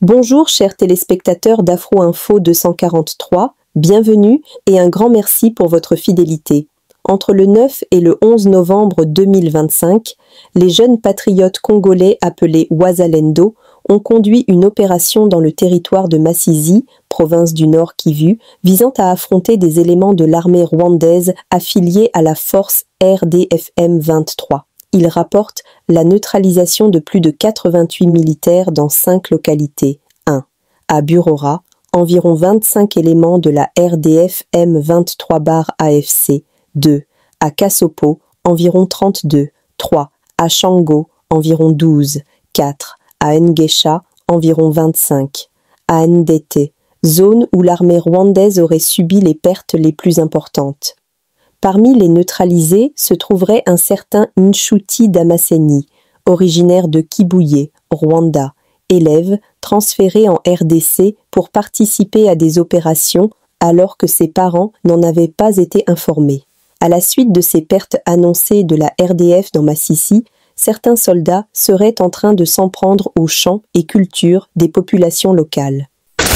Bonjour chers téléspectateurs d'Afro Info 243, bienvenue et un grand merci pour votre fidélité. Entre le 9 et le 11 novembre 2025, les jeunes patriotes congolais appelés Wazalendo ont conduit une opération dans le territoire de Masisi, province du Nord Kivu, visant à affronter des éléments de l'armée rwandaise affiliés à la force RDFM 23. Ils rapportent la neutralisation de plus de 88 militaires dans 5 localités. 1. À Burora, environ 25 éléments de la RDF M23-AFC. 2. À Kasopo, environ 32. 3. À Shango, environ 12. 4. À Ngesha, environ 25. À Ndete, zone où l'armée rwandaise aurait subi les pertes les plus importantes. Parmi les neutralisés se trouverait un certain Nshuti Damaseni, originaire de Kibuye, Rwanda, élève transféré en RDC pour participer à des opérations alors que ses parents n'en avaient pas été informés. À la suite de ces pertes annoncées de la RDF dans Masisi, certains soldats seraient en train de s'en prendre aux champs et cultures des populations locales.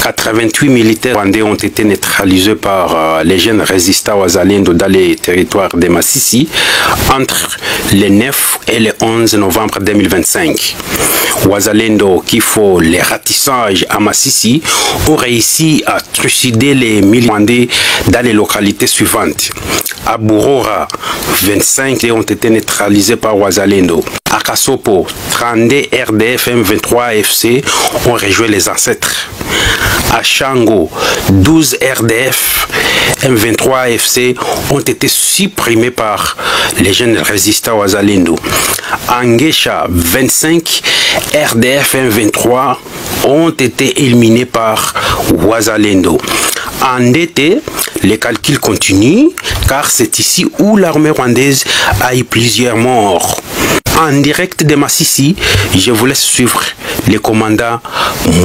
88 militaires rwandais ont été neutralisés par les jeunes résistants Wazalendo dans les territoires de Masisi entre le 9 et le 11 novembre 2025. Wazalendo, qui font les ratissages à Masisi, ont réussi à trucider les militaires rwandais dans les localités suivantes. À Burora, 25 ont été neutralisés par Wazalendo. À Kasopo, 32 RDF M23 FC ont rejoint les ancêtres. À Shango, 12 RDF M23 FC ont été supprimés par les jeunes résistants Wazalendo. À Ngesha, 25 RDF M23 ont été éliminés par Wazalendo. En Ndete, les calculs continuent car c'est ici où l'armée rwandaise a eu plusieurs morts. En direct de Masisi, je vous laisse suivre les commandants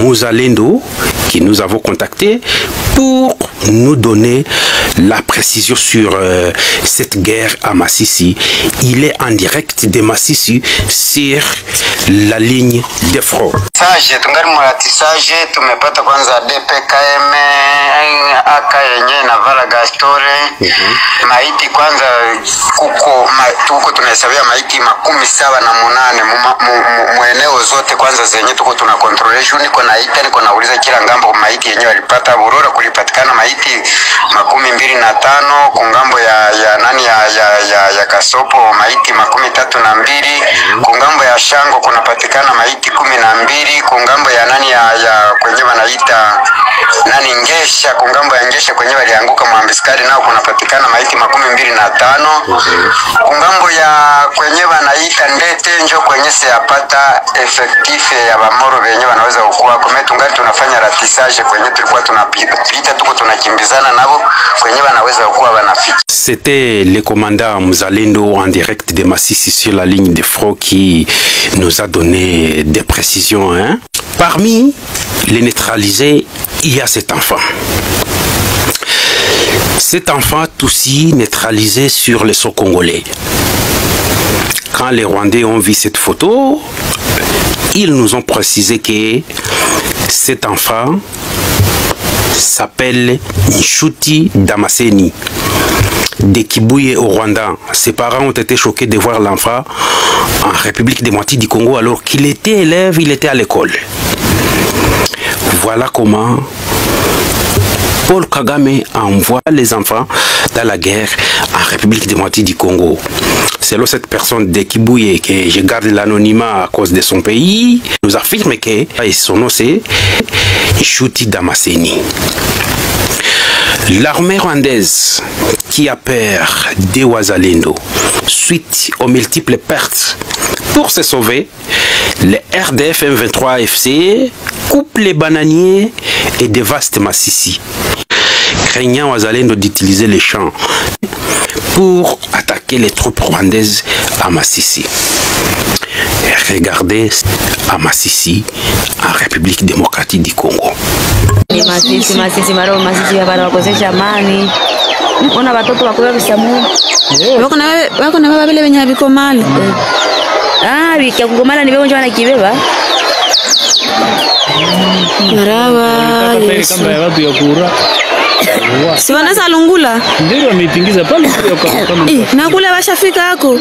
Muzalendo qui nous avons contactés pour nous donner la précision sur cette guerre à Masisi. Il est en direct de Masisi sur la ligne de front. Tungali muratisaje tumepata kwanza DPKM aka yenye na Vala Gastore maiti kwanza tuko tunahesabia maiti 78 mueneo zote kwanza zenye tuko tuna controlation niko naita niko nauliza kila ngambo maiti yenye walipata Burora kulipatikana maiti 25 kungambo ya nani ya Kasopo maiti 32 kungambo ya Shango kunapatikana maiti 12 kungambo ya nani ya kwenye wanaita nani Ngesha kungambo ya Ngesha kwenye walianguka mwambiskari nao kunapatikana maiti 25 kungambo ya kwenye wanaita Ndete njo kwenye siapata effectif ya bamoro wenye wanaweza ukua kama tungali tunafanya ratisage kwenye tulikuwa tunapita tuko tunakimbizana nabo kwenye wanaweza ukua wanafika. C'était le commandant Muzalendo en direct de Masisi sur la ligne de front qui nous a donné des précisions. Parmi les neutralisés, il y a cet enfant. Cet enfant aussi neutralisé sur le sol congolais. Quand les Rwandais ont vu cette photo, ils nous ont précisé que cet enfant s'appelle Nshuti Damaseni de Kibuye au Rwanda. Ses parents ont été choqués de voir l'enfant en République démocratique du Congo alors qu'il était élève, il était à l'école. Voilà comment Paul Kagame envoie les enfants dans la guerre en République démocratique du Congo. Selon cette personne de Kibuye, que je garde l'anonymat à cause de son pays, nous affirme que son nom c'est Nshuti Damaseni. L'armée rwandaise qui a peur des Wazalendo suite aux multiples pertes pour se sauver, le RDF M23 FC coupe les bananiers et dévaste Masisi, craignant Wazalendo d'utiliser les champs pour attaquer les troupes rwandaises à Masisi. Et regardez à Masisi, en République démocratique du Congo. Masisi maro Masisi wanakosesha amani. Ona watoto wako visamu. Wako na baba vile wenye viko mali. Vika kugomala ni wewe ndio wanakibeba. Maraba Yesu. Kamba ya watu ya kura. Si wanaweza lungula? Ndio wameitingiza pale kama na kule washafika hako.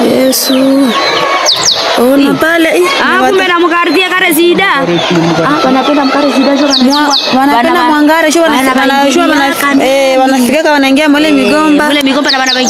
Yesu. Ona pale. Kumbe na mkardia kare zida. Wanapenda mkare zida jo wanapenda mwangare jo wanafika wanaingia mole migomba. Mole migomba na bana.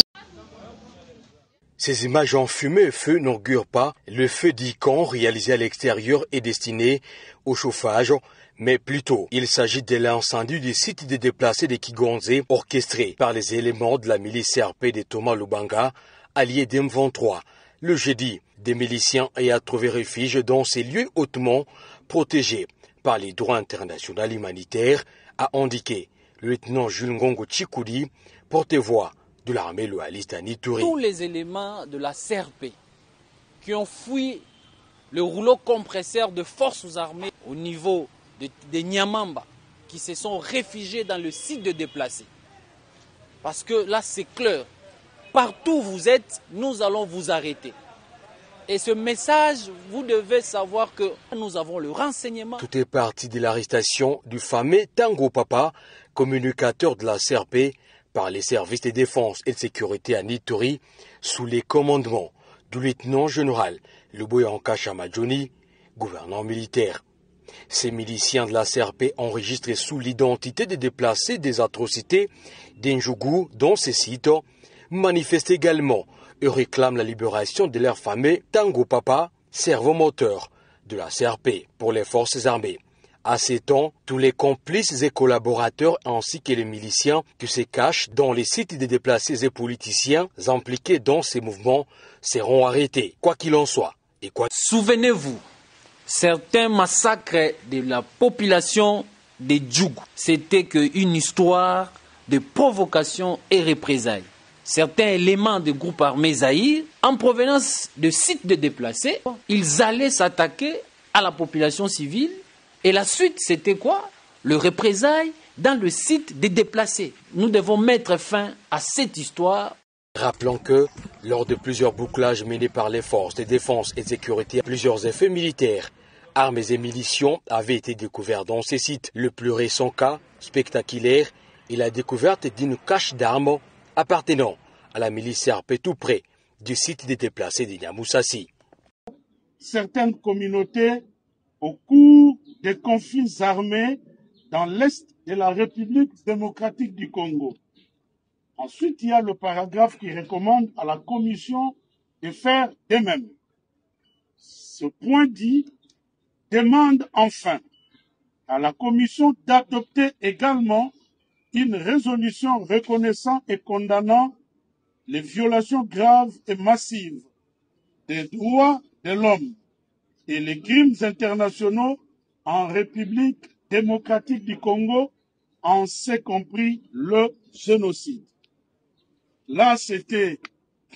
Ces images enfumées et feu n'augurent pas. Le feu d'Ican réalisé à l'extérieur est destiné au chauffage, mais plutôt il s'agit de l'incendie du site de déplacés de Kigonze orchestré par les éléments de la milice CRP de Thomas Lubanga, allié d'M23. Le jeudi, des miliciens ayant trouvé refuge dans ces lieux hautement protégés par les droits internationaux humanitaires, a indiqué le lieutenant Jules Ngongo Chikoudi, porte-voix de l'armée loyaliste Anituri. Tous les éléments de la CRP qui ont fui le rouleau compresseur de forces armées au niveau de Nyamamba, qui se sont réfugiés dans le site de déplacés. Parce que là, c'est clair. Partout où vous êtes, nous allons vous arrêter. Et ce message, vous devez savoir que nous avons le renseignement. Tout est parti de l'arrestation du fameux Tango Papa, communicateur de la CRP, par les services de défense et de sécurité à Nitori, sous les commandements du lieutenant-général Luboyanka Chamadjoni, gouverneur militaire. Ces miliciens de la CRP enregistrés sous l'identité des déplacés des atrocités d'Enjougou dans ces sites manifestent également et réclament la libération de leur fameux Tango Papa, servomoteur de la CRP pour les forces armées. À ces temps, tous les complices et collaborateurs ainsi que les miliciens qui se cachent dans les sites des déplacés et politiciens impliqués dans ces mouvements seront arrêtés, quoi qu'il en soit. Et quoi... Souvenez-vous, certains massacres de la population de Djougou, c'était qu'une histoire de provocation et représailles. Certains éléments du groupe armé Zahir, en provenance de sites de déplacés, ils allaient s'attaquer à la population civile. Et la suite, c'était quoi? Le représailles dans le site des déplacés. Nous devons mettre fin à cette histoire. Rappelons que, lors de plusieurs bouclages menés par les forces de défense et de sécurité, plusieurs effets militaires, armes et munitions avaient été découverts dans ces sites. Le plus récent cas, spectaculaire, est la découverte d'une cache d'armes appartenant à la milice CRP tout près du site des déplacés de Nyamoussassi. Certaines communautés, au cours des conflits armés dans l'est de la République démocratique du Congo. Ensuite, il y a le paragraphe qui recommande à la Commission de faire de même. Ce point dit demande enfin à la Commission d'adopter également une résolution reconnaissant et condamnant les violations graves et massives des droits de l'homme et les crimes internationaux en République démocratique du Congo, en ce compris le génocide. Là, c'était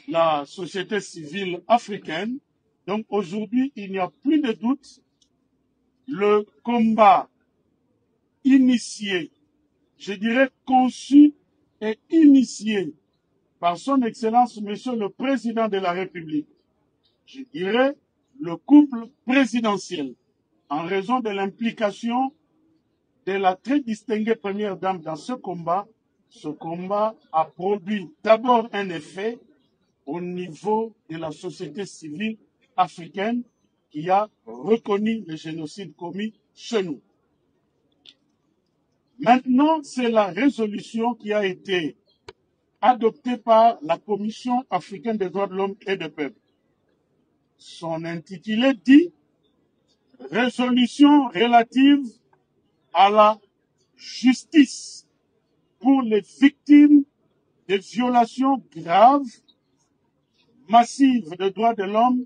la société civile africaine. Donc aujourd'hui, il n'y a plus de doute. Le combat initié, je dirais conçu et initié par son Excellence, Monsieur le Président de la République, je dirais le couple présidentiel, en raison de l'implication de la très distinguée première dame dans ce combat a produit d'abord un effet au niveau de la société civile africaine qui a reconnu le génocide commis chez nous. Maintenant, c'est la résolution qui a été adoptée par la Commission africaine des droits de l'homme et des peuples. Son intitulé dit « Résolution relative à la justice pour les victimes de violations graves, massives des droits de l'homme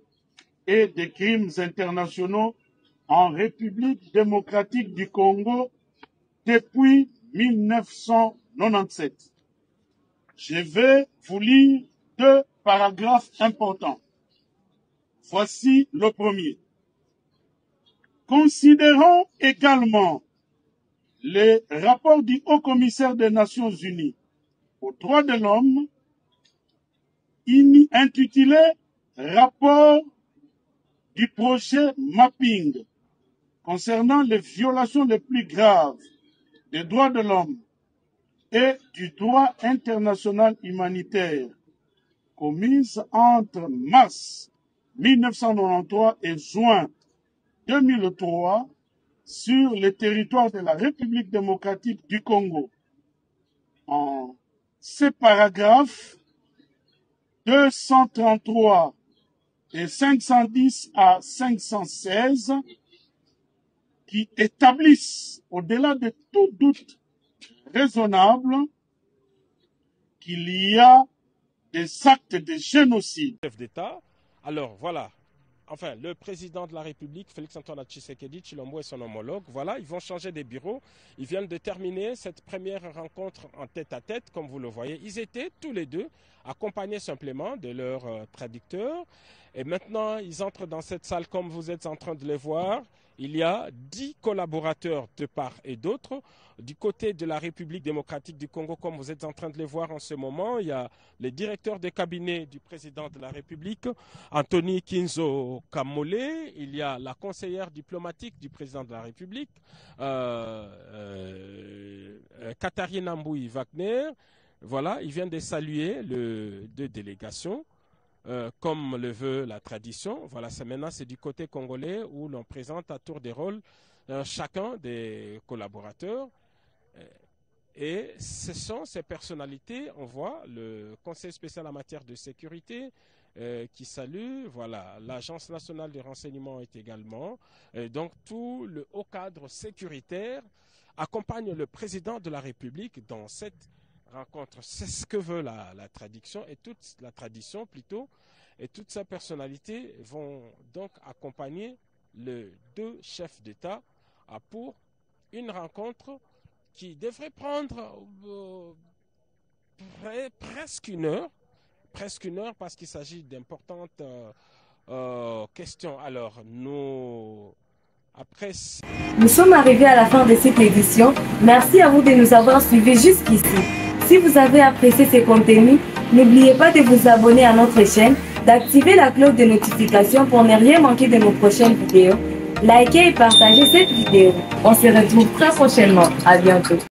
et des crimes internationaux en République démocratique du Congo depuis 1997. Je vais vous lire deux paragraphes importants. Voici le premier. Considérons également les rapports du Haut-Commissaire des Nations Unies aux droits de l'homme intitulé « Rapport du projet Mapping concernant les violations les plus graves des droits de l'homme et du droit international humanitaire commises entre mars 1993 et juin 2003 sur le territoire de la République démocratique du Congo. En ces paragraphes 233 et 510 à 516 qui établissent, au-delà de tout doute raisonnable, qu'il y a des actes de génocide. Chef d'État, alors voilà, enfin le président de la République, Félix-Antoine Tshisekedi Tshilombo et son homologue, voilà, ils vont changer des bureaux. Ils viennent de terminer cette première rencontre en tête-à-tête, comme vous le voyez. Ils étaient tous les deux accompagnés simplement de leur traducteur. Et maintenant, ils entrent dans cette salle comme vous êtes en train de les voir. Il y a 10 collaborateurs de part et d'autre. Du côté de la République démocratique du Congo, comme vous êtes en train de les voir en ce moment, il y a le directeur de cabinet du président de la République, Anthony Kinzo Kamole. Il y a la conseillère diplomatique du président de la République, Katharina Mbouy Wagner. Voilà, ils viennent de saluer les deux délégations. Comme le veut la tradition. Voilà, maintenant c'est du côté congolais où l'on présente à tour de rôle chacun des collaborateurs. Et ce sont ces personnalités, on voit le Conseil spécial en matière de sécurité qui salue, voilà, l'Agence nationale de renseignement est également. Donc tout le haut cadre sécuritaire accompagne le président de la République dans cette rencontre. C'est ce que veut la tradition et toute la tradition plutôt, et toute sa personnalité vont donc accompagner les deux chefs d'État pour une rencontre qui devrait prendre presque une heure parce qu'il s'agit d'importantes questions. Alors nous sommes arrivés à la fin de cette édition. Merci à vous de nous avoir suivis jusqu'ici. Si vous avez apprécié ces contenus, n'oubliez pas de vous abonner à notre chaîne, d'activer la cloche de notification pour ne rien manquer de nos prochaines vidéos. Likez et partagez cette vidéo. On se retrouve très prochainement. À bientôt.